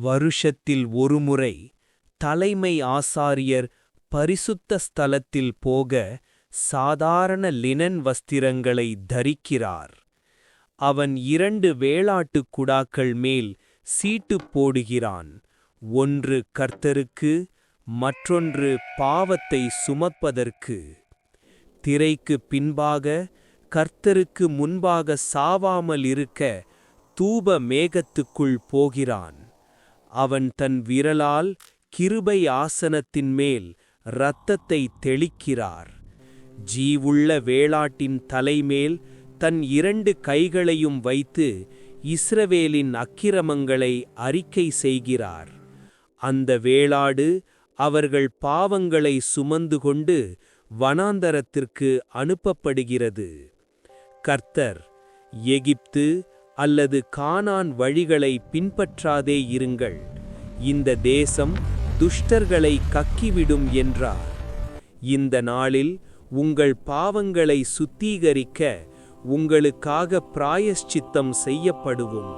வருஷத்தில் ஒருமுறை தலைமை ஆசாரியர் பரிசுத்த ஸ்தலத்தில் போக சாதாரண லினன் வஸ்திரங்களை தரிக்கிறார். அவன் 2 வேளாட்டுக் குடாக்கள் மேல் சீட்டு போடுகிறான். ஒன்று கர்த்தருக்கு, மற்றொன்று பாவத்தை சுமப்பதற்கு. திரைக்கு பின்பாக கர்த்தருக்கு முன்பாக சாவாமல் இருக்க தூப மேகத்துக்குள் போகிறான். அவன் தன் விரலால் கிருபை ஆசனத்தின் மேல் இரத்தத்தை தெளிக்கிறார். ஜீவுள்ள வேளாட்டின் தலைமேல் தன் 2 கைகளையும் வைத்து இஸ்ரவேலின் அக்கிரமங்களை அறிக்கை செய்கிறார். அந்த வேளாடு அவர்கள் பாவங்களை சுமந்து கொண்டு வனாந்தரத்திற்கு அனுப்பப்படுகிறது. கர்த்தர், எகிப்து அல்லது கானான் வழிகளை பின்பற்றாதே இருங்கள், இந்த தேசம் துஷ்டர்களை கக்கிவிடும் என்றார். இந்த நாளில் உங்கள் பாவங்களை சுத்திகரிக்க உங்களுக்காக பிராயஷ்சித்தம் செய்யப்படுவும்.